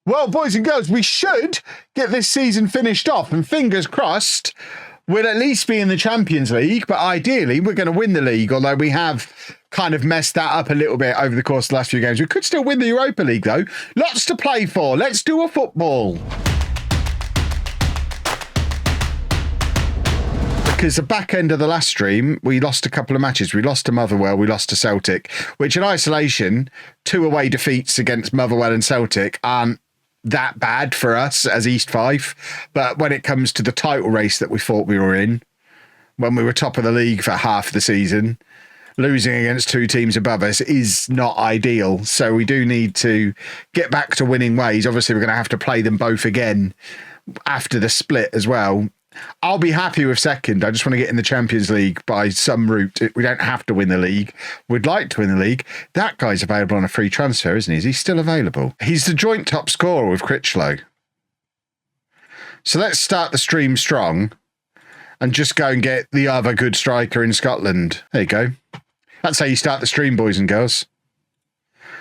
Well, boys and girls, we should get this season finished off, and fingers crossed, we'll at least be in the Champions League, but ideally we're going to win the league, although we have kind of messed that up a little bit over the course of the last few games. We could still win the Europa League, though. Lots to play for. Let's do a football. Because the back end of the last stream, we lost a couple of matches. We lost to Motherwell, we lost to Celtic, which in isolation, 2 away defeats against Motherwell and Celtic aren't that bad for us as East Fife. But when it comes to the title race that we thought we were in, when we were top of the league for half the season, losing against 2 teams above us is not ideal. So we do need to get back to winning ways. Obviously, we're going to have to play them both again after the split as well. I'll be happy with second. I just want to get in the Champions League by some route. We don't have to win the league. We'd like to win the league. That guy's available on a free transfer, isn't he? Is he still available? He's the joint top scorer with Critchlow. So let's start the stream strong and just go and get the other good striker in Scotland. There you go. That's how you start the stream, boys and girls.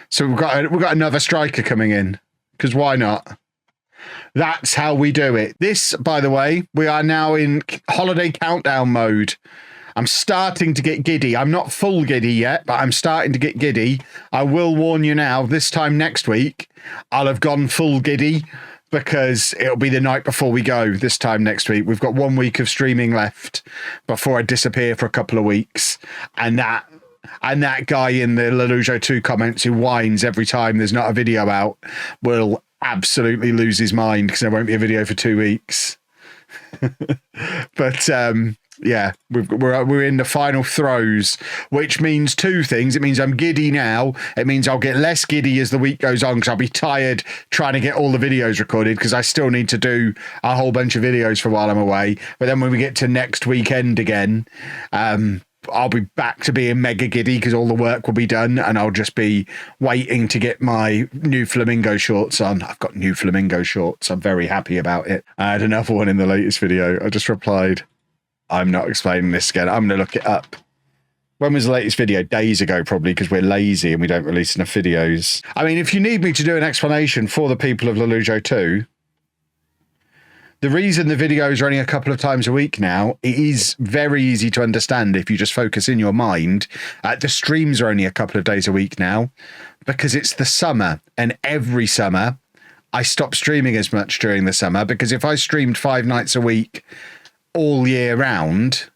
So we've got another striker coming in, because why not? That's how we do it. This, by the way, we are now in holiday countdown mode. I'm starting to get giddy. I'm not full giddy yet, but I'm starting to get giddy. I will warn you now, this time next week, I'll have gone full giddy because it'll be the night before we go this time next week. We've got 1 week of streaming left before I disappear for a couple of weeks. And that guy in the LOLLUJO 2 comments who whines every time there's not a video out will absolutely lose his mind because there won't be a video for 2 weeks. But yeah, we're in the final throes, which means 2 things. It means I'm giddy now. It means I'll get less giddy as the week goes on because I'll be tired trying to get all the videos recorded because I still need to do a whole bunch of videos for while I'm away. But then when we get to next weekend again, I'll be back to being mega giddy because all the work will be done and I'll just be waiting to get my new flamingo shorts on. I've got new flamingo shorts. I'm very happy about it. I had another one in the latest video. I just replied, I'm not explaining this again. I'm going to look it up. When was the latest video? Days ago, probably, because we're lazy and we don't release enough videos. I mean, if you need me to do an explanation for the people of LOLLUJO 2, the reason the videos are only a couple of times a week now, it is very easy to understand if you just focus in your mind. The streams are only a couple of days a week now because it's the summer, and every summer I stop streaming as much during the summer because if I streamed 5 nights a week all year round,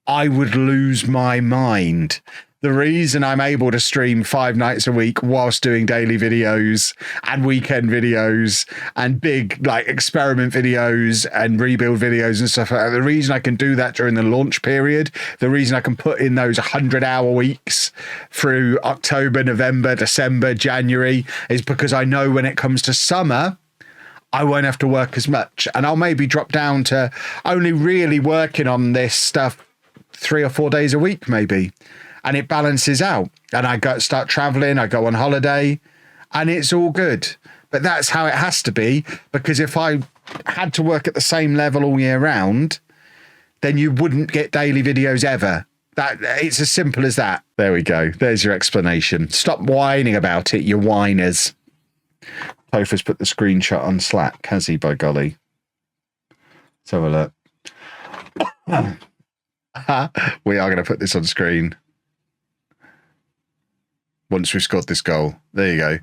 I would lose my mind. The reason I'm able to stream 5 nights a week whilst doing daily videos and weekend videos and big like experiment videos and rebuild videos and stuff like that, the reason I can do that during the launch period, the reason I can put in those 100-hour weeks through October, November, December, January is because I know when it comes to summer, I won't have to work as much. And I'll maybe drop down to only really working on this stuff 3 or 4 days a week, maybe. And it balances out. And I start traveling, I go on holiday, and it's all good. But that's how it has to be, because if I had to work at the same level all year round, then you wouldn't get daily videos ever. It's as simple as that. There we go. There's your explanation. Stop whining about it, you whiners. Topher's put the screenshot on Slack, has he, by golly? Let's have a look. We are going to put this on screen once we've scored this goal. There you go.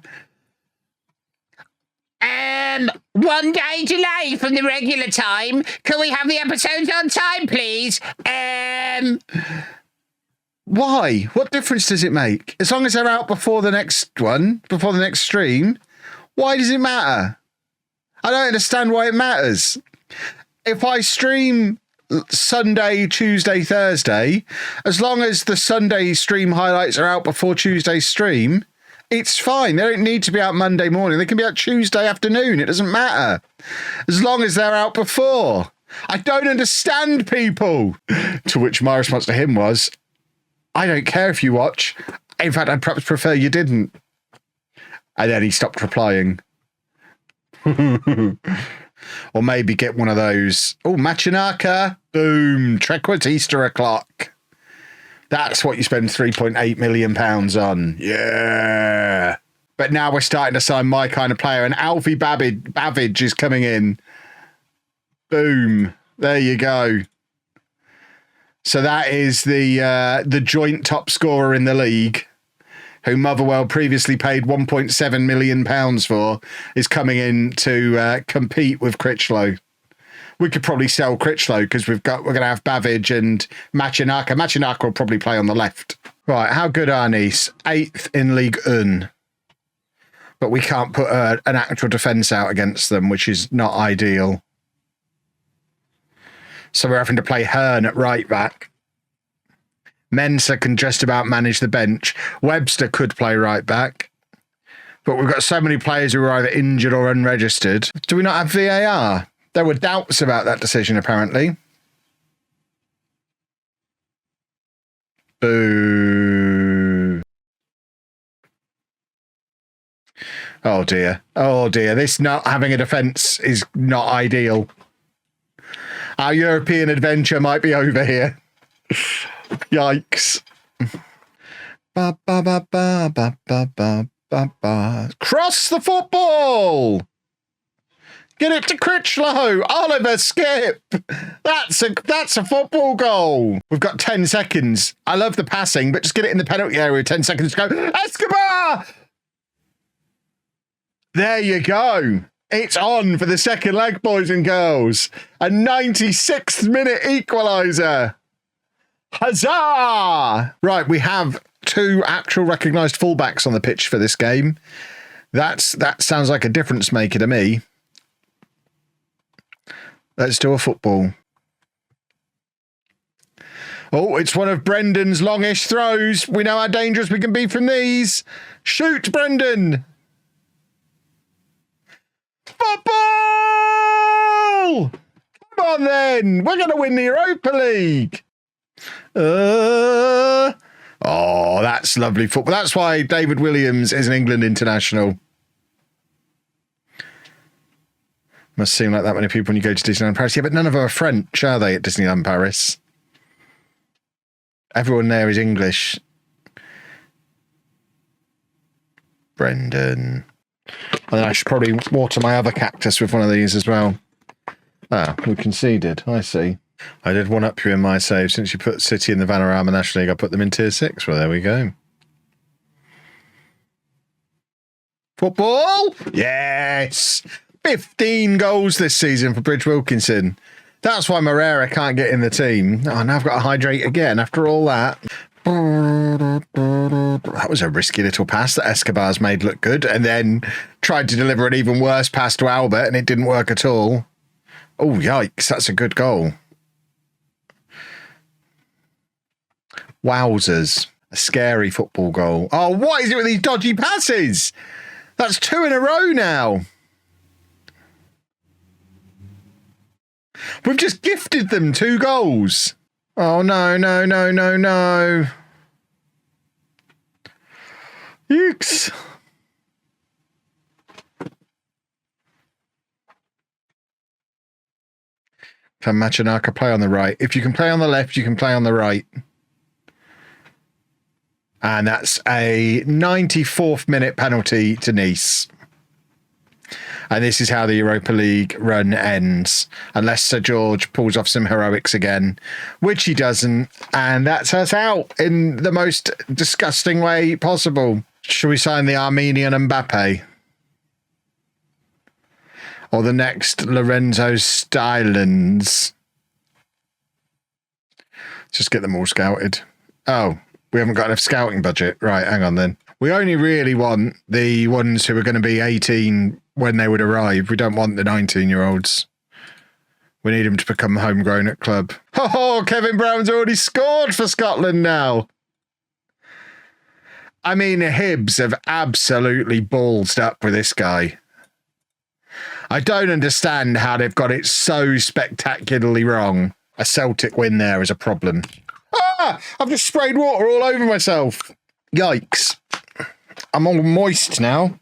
1 day delay from the regular time. Can we have the episodes on time, please? Why? What difference does it make? As long as they're out before the next one, before the next stream, why does it matter? I don't understand why it matters. If I stream Sunday, Tuesday, Thursday, as long as the Sunday stream highlights are out before Tuesday's stream, it's fine. They don't need to be out Monday morning. They can be out Tuesday afternoon. It doesn't matter. As long as they're out before. I don't understand people. To which my response to him was, I don't care if you watch. In fact, I'd perhaps prefer you didn't. And then he stopped replying. Or maybe get one of those, oh, Machinaka, boom, Trequart Easter o'clock. That's what you spend £3.8 million on. Yeah. But now we're starting to sign my kind of player, and Alfie Babbage is coming in. Boom. There you go. So that is the joint top scorer in the league, who Motherwell previously paid £1.7 million for, is coming in to compete with Critchlow. We could probably sell Critchlow because we're going to have Babbage and Machinaka. Machinaka will probably play on the left. Right, how good are Nice? 8th in League 1. But we can't put an actual defence out against them, which is not ideal. So we're having to play Hearn at right back. Mensah can just about manage the bench. Webster could play right back. But we've got so many players who are either injured or unregistered. Do we not have VAR? There were doubts about that decision, apparently. Boo. Oh, dear. Oh, dear. This not having a defence is not ideal. Our European adventure might be over here. Yikes. Ba, ba, ba, ba, ba, ba, ba, ba, ba. Cross the football! Get it to Critchlow! Oliver Skip! That's a football goal! We've got 10 seconds. I love the passing, but just get it in the penalty area with 10 seconds to go. Escobar! There you go. It's on for the second leg, boys and girls. A 96th minute equaliser. Huzzah! Right, we have 2 actual recognised fullbacks on the pitch for this game. That sounds like a difference maker to me. Let's do a football. Oh, it's one of Brendan's longish throws. We know how dangerous we can be from these. Shoot, Brendan! Football! Come on then. We're going to win the Europa League. Oh, that's lovely football. That's why David Williams is an England international. Must seem like that many people when you go to Disneyland Paris. Yeah, but none of them are French, are they, at Disneyland Paris? Everyone there is English. Brendan. And I should probably water my other cactus with one of these as well. Ah, we conceded. I see. I did one up you in my save. Since you put City in the Vanarama National League, I put them in Tier 6. Well, there we go. Football? Yes! 15 goals this season for Bridge Wilkinson. That's why Moreira can't get in the team. Oh, now I've got to hydrate again after all that. That was a risky little pass that Escobar's made look good, and then tried to deliver an even worse pass to Albert, and it didn't work at all. Oh, yikes. That's a good goal. Wowzers. A scary football goal. Oh, what is it with these dodgy passes? That's 2 in a row now. We've just gifted them 2 goals. Oh, no, no, no, no, no. Yikes. Can Machinaka play on the right? If you can play on the left, you can play on the right. And that's a 94th minute penalty to Nice. And this is how the Europa League run ends, unless Sir George pulls off some heroics again, which he doesn't. And that's us out in the most disgusting way possible. Should we sign the Armenian Mbappe? Or the next Lorenzo Stylens? Just get them all scouted. Oh, we haven't got enough scouting budget. Right, hang on then. We only really want the ones who are going to be 18 when they would arrive. We don't want the 19-year-olds. We need them to become homegrown at club. Oh, Kevin Brown's already scored for Scotland now. I mean, Hibs have absolutely ballsed up with this guy. I don't understand how they've got it so spectacularly wrong. A Celtic win there is a problem. Ah! I've just sprayed water all over myself. Yikes. I'm all moist now.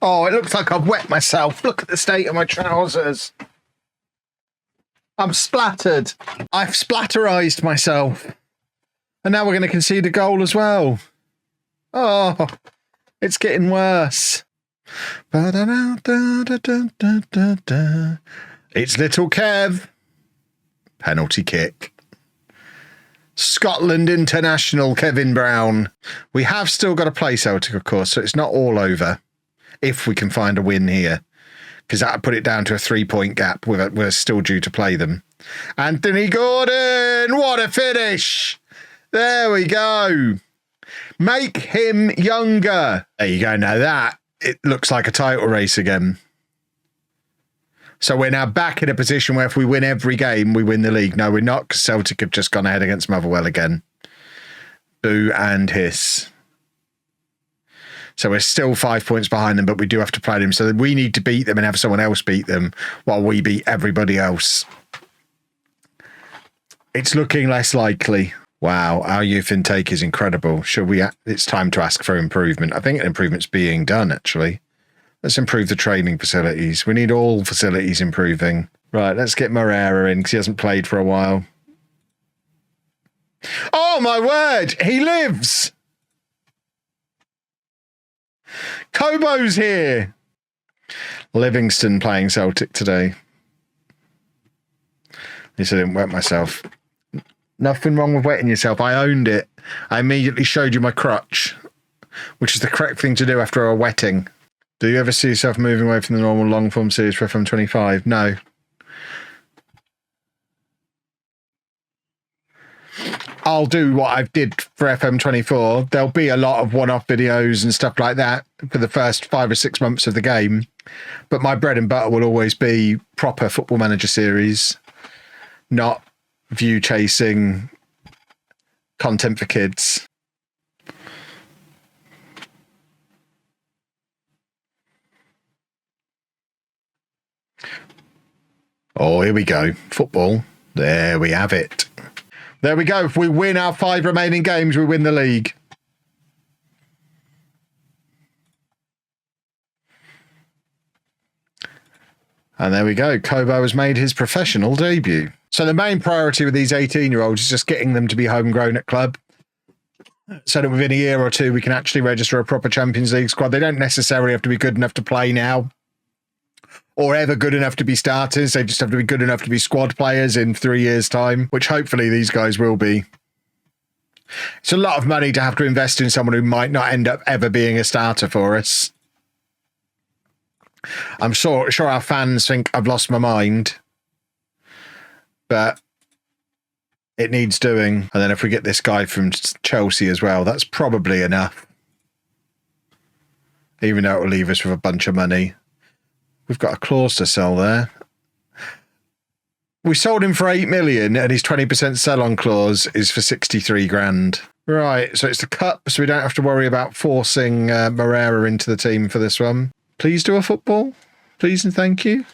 Oh, it looks like I've wet myself. Look at the state of my trousers. I'm splattered. I've splatterized myself. And now we're going to concede a goal as well. Oh, It's getting worse. It's little Kev. Penalty kick. Scotland international Kevin Brown. We have still got to play Celtic, of course, so it's not all over if we can find a win here, because that would put it down to a 3-point gap. We're still due to play them. Anthony Gordon, what a finish. There we go. Make him younger. There you go. Now that, it looks like a title race again. So we're now back in a position where if we win every game, we win the league. No, we're not, because Celtic have just gone ahead against Motherwell again. Boo and hiss. So we're still 5 points behind them, but we do have to play them. So we need to beat them and have someone else beat them while we beat everybody else. It's looking less likely. Wow, our youth intake is incredible. It's time to ask for improvement. I think an improvement's being done, actually. Let's improve the training facilities. We need all facilities improving. Right, let's get Moreira in because he hasn't played for a while. Oh, my word! He lives! Kobo's here! Livingston playing Celtic today. At least I didn't wet myself. Nothing wrong with wetting yourself. I owned it. I immediately showed you my crotch, which is the correct thing to do after a wetting. Do you ever see yourself moving away from the normal long-form series for FM25? No. I'll do what I did for FM24. There'll be a lot of one-off videos and stuff like that for the first 5 or 6 months of the game. But my bread and butter will always be proper Football Manager series, not view-chasing content for kids. Oh, here we go. Football. There we have it. There we go. If we win our 5 remaining games, we win the league. And there we go. Kobo has made his professional debut. So the main priority with these 18-year-olds is just getting them to be homegrown at club, so that within a year or two we can actually register a proper Champions League squad. They don't necessarily have to be good enough to play now or ever good enough to be starters. They just have to be good enough to be squad players in 3 years' time, which hopefully these guys will be. It's a lot of money to have to invest in someone who might not end up ever being a starter for us. I'm sure our fans think I've lost my mind, but it needs doing. And then if we get this guy from Chelsea as well, that's probably enough. Even though it will leave us with a bunch of money. We've got a clause to sell there. We sold him for 8 million and his 20% sell-on clause is for 63 grand. Right, so it's the cup, so we don't have to worry about forcing Moreira into the team for this one. Please do a football. Please and thank you.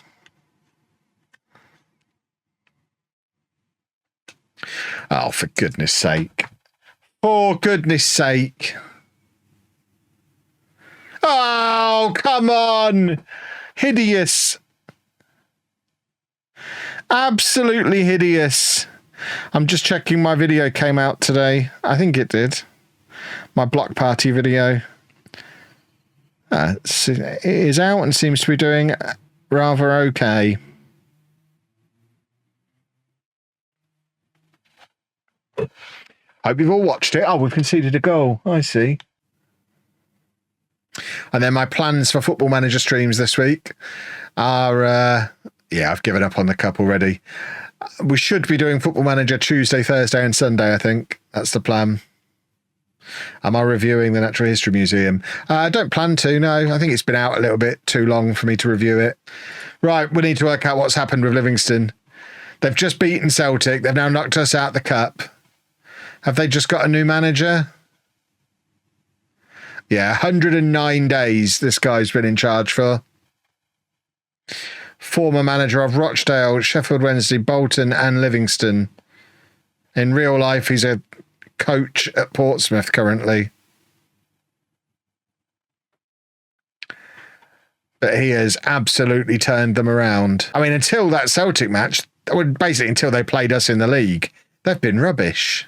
Oh, for goodness sake. For goodness sake. Oh, come on. Hideous. Absolutely hideous. I'm just checking my video came out today. I think it did. My block party video. It is out and seems to be doing rather okay. Hope you've all watched it. Oh, we've conceded a goal. I see. And then my plans for Football Manager streams this week are, yeah, I've given up on the cup already. We should be doing Football Manager Tuesday, Thursday and Sunday, I think. That's the plan. Am I reviewing the Natural History Museum? I don't plan to, no. I think it's been out a little bit too long for me to review it. Right, we need to work out what's happened with Livingston. They've just beaten Celtic. They've now knocked us out the cup. Have they just got a new manager? Yeah, 109 days this guy's been in charge for. Former manager of Rochdale, Sheffield Wednesday, Bolton and Livingston. In real life, he's a coach at Portsmouth currently. But he has absolutely turned them around. I mean, until that Celtic match, basically until they played us in the league, they've been rubbish.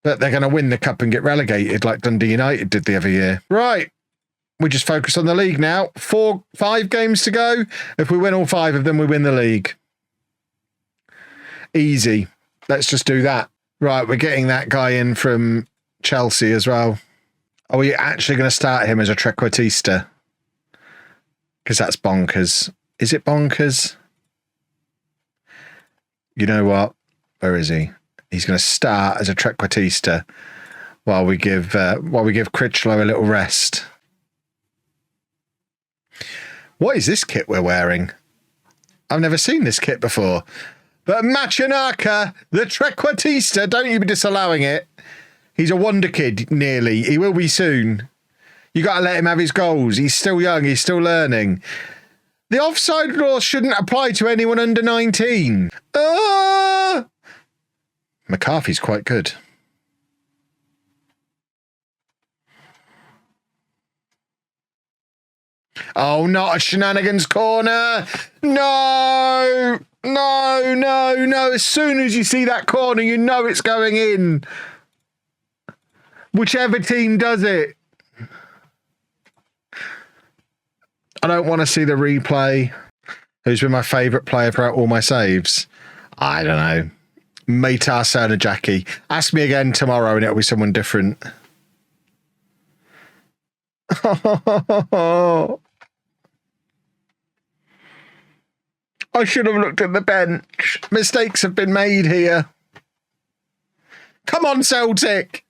But they're going to win the cup and get relegated like Dundee United did the other year. Right. We just focus on the league now. 5 games to go. If we win all 5 of them, we win the league. Easy. Let's just do that. Right, we're getting that guy in from Chelsea as well. Are we actually going to start him as a trequartista? Because that's bonkers. Is it bonkers? You know what? Where is he? He's going to start as a trequartista while we give Critchlow a little rest. What is this kit we're wearing? I've never seen this kit before. But Machinaka, the trequartista, don't you be disallowing it. He's a wonder kid, nearly. He will be soon. You got to let him have his goals. He's still young. He's still learning. The offside law shouldn't apply to anyone under 19. McCarthy's quite good. Oh, not a shenanigans corner. No. No, no, no. As soon as you see that corner, you know it's going in. Whichever team does it. I don't want to see the replay. Who's been my favourite player throughout all my saves? I don't know. Matar Serna Jackie. Ask me again tomorrow and it'll be someone different. I should have looked at the bench. Mistakes have been made here. Come on, Celtic.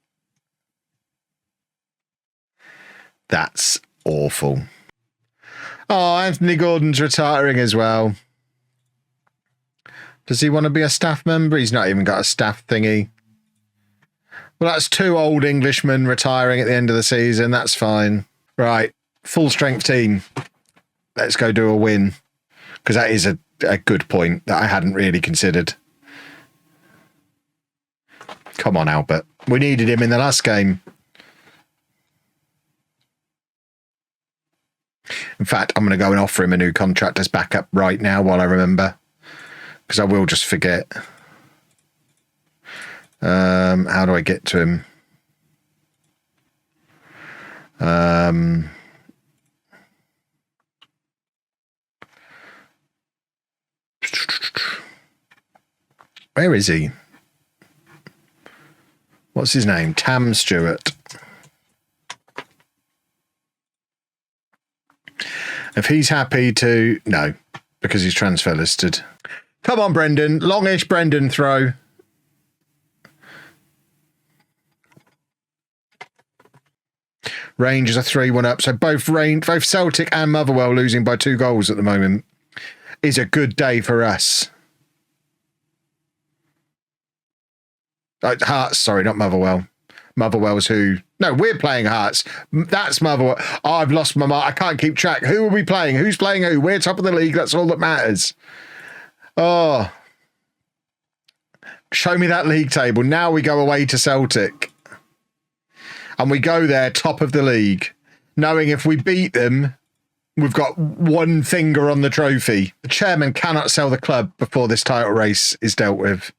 That's awful. Oh, Anthony Gordon's retiring as well. Does he want to be a staff member? He's not even got a staff thingy. Well, that's 2 old Englishmen retiring at the end of the season. That's fine. Right. Full strength team. Let's go do a win. Because that is a good point that I hadn't really considered. Come on, Albert. We needed him in the last game. In fact, I'm going to go and offer him a new contract as backup right now while I remember. Because I will just forget. How do I get to him? Where is he? What's his name? Tam Stewart. If he's happy to... No, because he's transfer listed. Come on, Brendan. Longish Brendan throw. Rangers are 3-1 up. So both Celtic and Motherwell losing by 2 goals at the moment. Is a good day for us. Hearts, sorry, not Motherwell. Motherwell's who? No, we're playing Hearts. That's Motherwell. Oh, I've lost my mind. I can't keep track. Who are we playing? Who's playing who? We're top of the league. That's all that matters. Oh. Show me that league table. Now we go away to Celtic. And we go there top of the league. Knowing if we beat them, we've got 1 finger on the trophy. The chairman cannot sell the club before this title race is dealt with.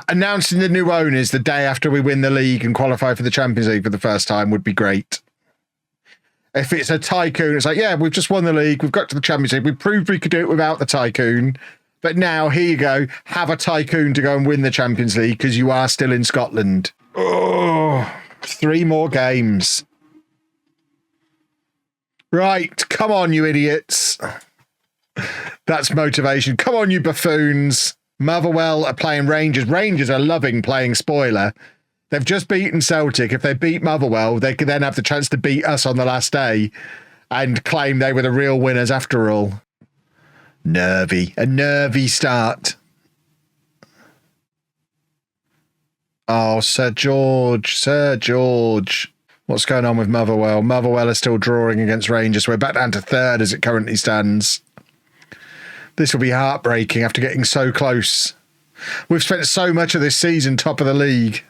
Announcing the new owners the day after we win the league and qualify for the Champions League for the first time would be great. If it's a tycoon, it's like, yeah, we've just won the league. We've got to the Champions League. We proved we could do it without the tycoon. But now, here you go. Have a tycoon to go and win the Champions League because you are still in Scotland. Oh, 3 more games. Right. Come on, you idiots. That's motivation. Come on, you buffoons. Motherwell are playing Rangers. Rangers are loving playing spoiler. They've just beaten Celtic. If they beat Motherwell, they could then have the chance to beat us on the last day and claim they were the real winners after all. Nervy. A nervy start. Oh, Sir George. Sir George. What's going on with Motherwell? Motherwell are still drawing against Rangers. We're back down to 3rd as it currently stands. This will be heartbreaking after getting so close. We've spent so much of this season top of the league.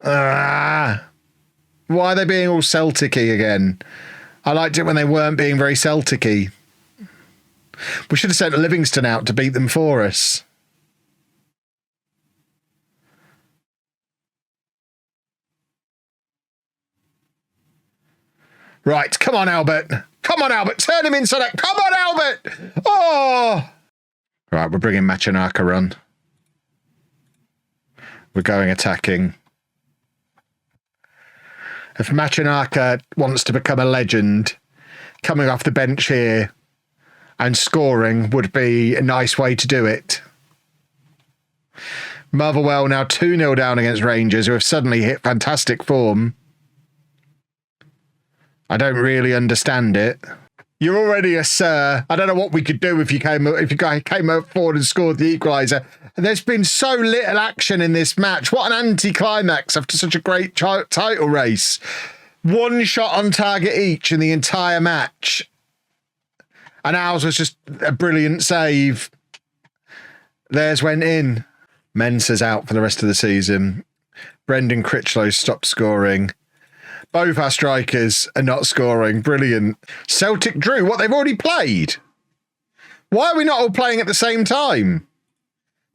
Why are they being all Celtic-y again? I liked it when they weren't being very Celtic-y. We should have sent Livingston out to beat them for us. Right, come on, Albert. Come on, Albert. Turn him inside out. Come on, Albert. Oh! Right, we're bringing Machinaka on. We're going attacking. If Machinaka wants to become a legend, coming off the bench here and scoring would be a nice way to do it. Motherwell now 2-0 down against Rangers, who have suddenly hit fantastic form. I don't really understand it. You're already a sir. I don't know what we could do if you came up forward and scored the equaliser. There's been so little action in this match. What an anti-climax after such a great title race. One shot on target each in the entire match. And ours was just a brilliant save. Theirs went in. Mensah's out for the rest of the season. Brendan Critchlow stopped scoring. Both our strikers are not scoring. Brilliant. Celtic drew. What, they've already played? Why are we not all playing at the same time?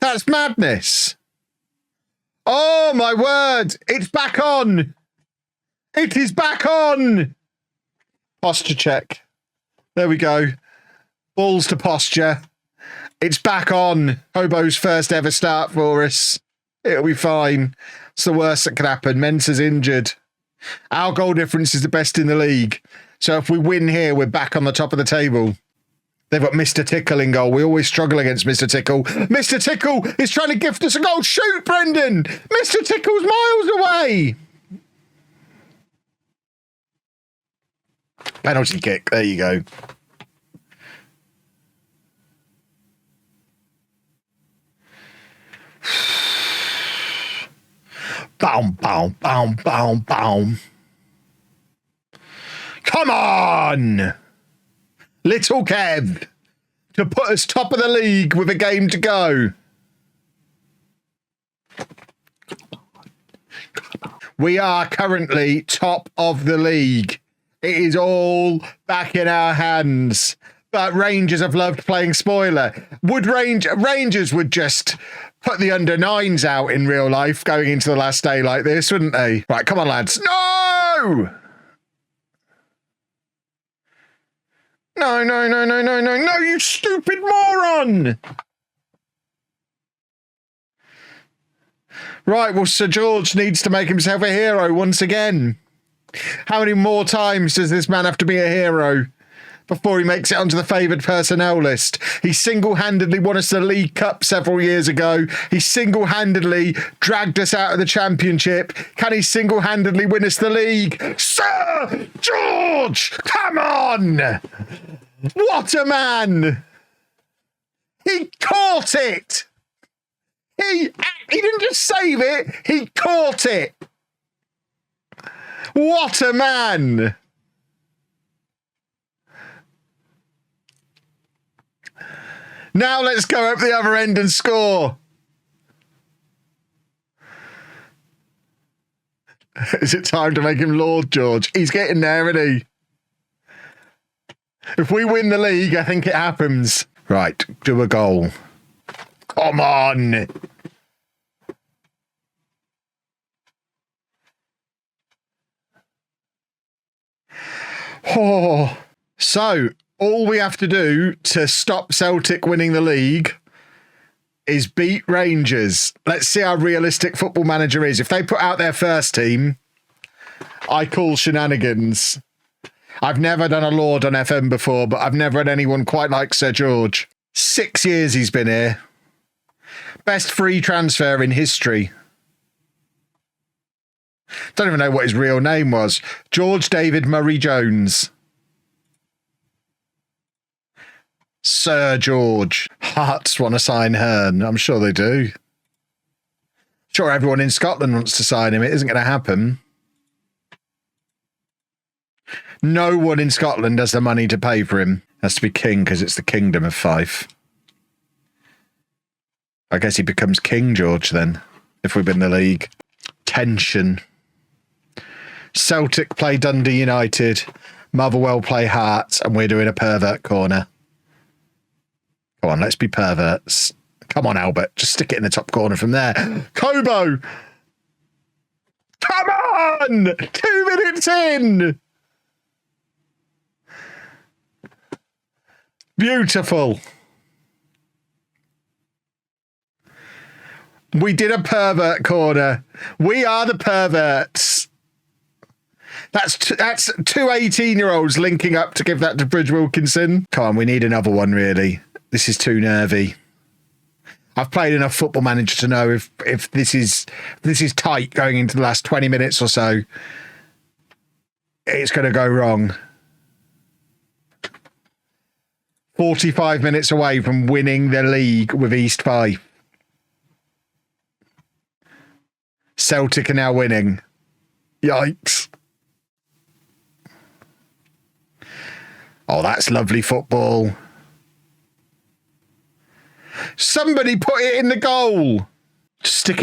That's madness. Oh, my word. It's back on. It is back on. Posture check. There we go. Balls to posture. It's back on. Hobo's first ever start for us. It'll be fine. It's the worst that could happen. Mensah's injured. Our goal difference is the best in the league. So if we win here, we're back on the top of the table. They've got Mr. Tickle in goal. We always struggle against Mr. Tickle. Mr. Tickle is trying to gift us a goal. Shoot, Brendan! Mr. Tickle's miles away! Penalty kick. There you go. Boom, boom, boom, boom, boom. Come on! Little Kev to put us top of the league with a game to go. We are currently top of the league. It is all back in our hands. But Rangers have loved playing spoiler. Rangers would just put the under-9s out in real life going into the last day like this, wouldn't they? Right, come on, lads. No! No, no, no, no, no, no, no, you stupid moron! Right, well, Sir George needs to make himself a hero once again. How many more times does this man have to be a hero before he makes it onto the favoured personnel list? He single-handedly won us the League Cup several years ago. He single-handedly dragged us out of the Championship. Can he single-handedly win us the league? Sir George! Come on! What a man! He caught it! He didn't just save it, he caught it! What a man! Now let's go up the other end and score. Is it time to make him Lord George? He's getting there, isn't he? If we win the league, I think it happens. Right, do a goal. Come on. Oh. So, all we have to do to stop Celtic winning the league is beat Rangers. Let's see how realistic Football Manager is. If they put out their first team, I call shenanigans. I've never done a Lord on FM before, but I've never had anyone quite like Sir George. 6 years he's been here. Best free transfer in history. Don't even know what his real name was. George David Murray Jones. Sir George. Hearts want to sign Hearn. I'm sure they do. Sure, everyone in Scotland wants to sign him. It isn't going to happen. No one in Scotland has the money to pay for him. Has to be king because it's the kingdom of Fife. I guess he becomes King George then, if we win the league. Tension. Celtic play Dundee United. Motherwell play Hearts, and we're doing a pervert corner. Come on, let's be perverts. Come on, Albert. Just stick it in the top corner from there. Kobo! Come on! 2 minutes in! Beautiful. We did a pervert corner. We are the perverts. That's two 18-year-olds linking up to give that to Bridge Wilkinson. Come on, we need another one, really. This is too nervy. I've played enough Football Manager to know if this is tight going into the last 20 minutes or so, it's going to go wrong. 45 minutes away from winning the league with East Fife. Celtic are now winning. Yikes. Oh, that's lovely football. Somebody put it in the goal. Just stick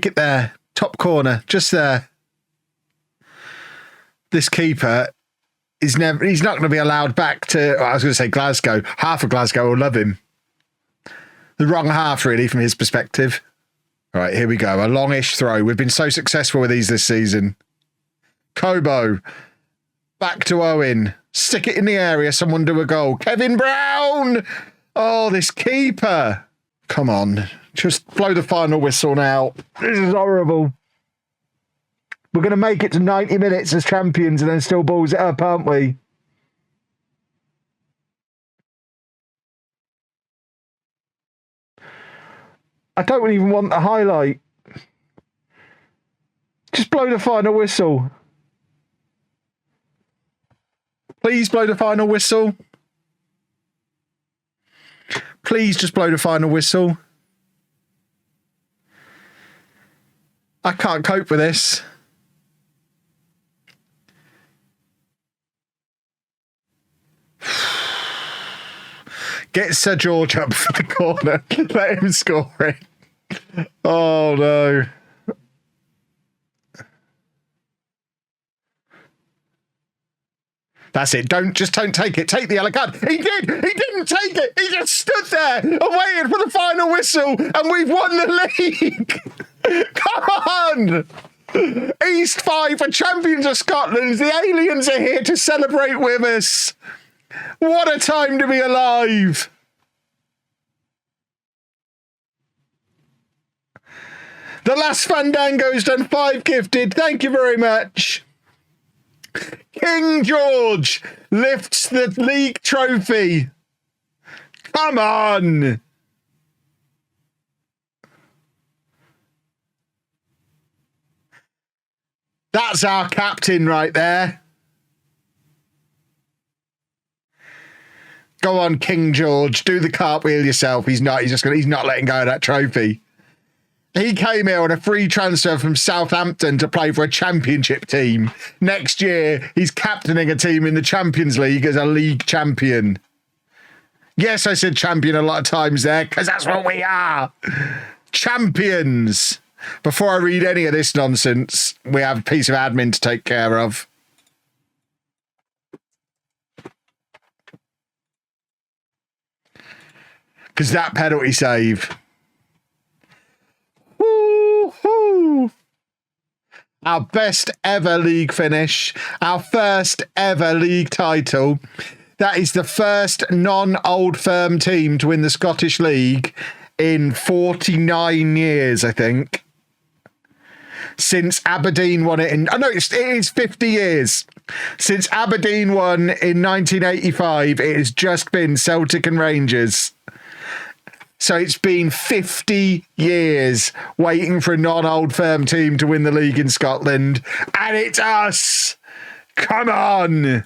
it there. Top corner, just there. This keeper he's not going to be allowed back to, I was going to say Glasgow. Half of Glasgow will love him. The wrong half, really, from his perspective. All right, here we go. A longish throw. We've been so successful with these this season. Kobo. Back to Owen. Stick it in the area. Someone do a goal. Kevin Brown. Oh, this keeper. Come on. Just blow the final whistle now. This is horrible. We're going to make it to 90 minutes as champions and then still balls it up, aren't we? I don't even want the highlight. Just blow the final whistle. Please blow the final whistle. Please just blow the final whistle. I can't cope with this. Get Sir George up for the corner. Let him score it. Oh, no. That's it. Don't take it. Take the yellow card. He did. He didn't take it. He just stood there and waited for the final whistle, and we've won the league. Come on. East Fife are champions of Scotland. The aliens are here to celebrate with us. What a time to be alive. The last Fandango's done 5 gifted. Thank you very much. King George lifts the league trophy. Come on. That's our captain right there. Go on, King George. Do the cartwheel yourself. He's not letting go of that trophy. He came here on a free transfer from Southampton to play for a championship team. Next year, he's captaining a team in the Champions League as a league champion. Yes, I said champion a lot of times there, because that's what we are. Champions. Before I read any of this nonsense, we have a piece of admin to take care of. Because that penalty save. Woo-hoo. Our best ever league finish. Our first ever league title. That is the first non-Old Firm team to win the Scottish League in 49 years, I think. Since Aberdeen won it in... Oh, no, it is 50 years. Since Aberdeen won in 1985, it has just been Celtic and Rangers. So it's been 50 years waiting for a non-Old Firm team to win the league in Scotland. And it's us. Come on.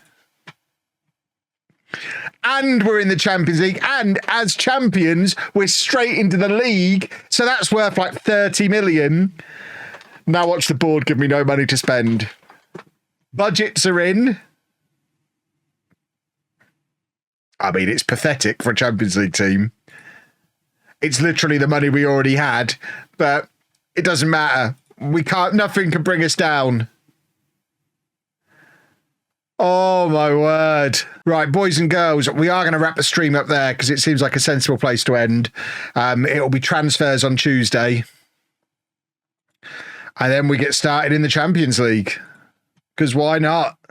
And we're in the Champions League. And as champions, we're straight into the league. So that's worth like 30 million. Now watch the board give me no money to spend. Budgets are in. I mean, it's pathetic for a Champions League team. It's literally the money we already had, but it doesn't matter. Nothing can bring us down. Oh, my word. Right, boys and girls, we are going to wrap the stream up there because it seems like a sensible place to end. It'll be transfers on Tuesday. And then we get started in the Champions League. Because why not?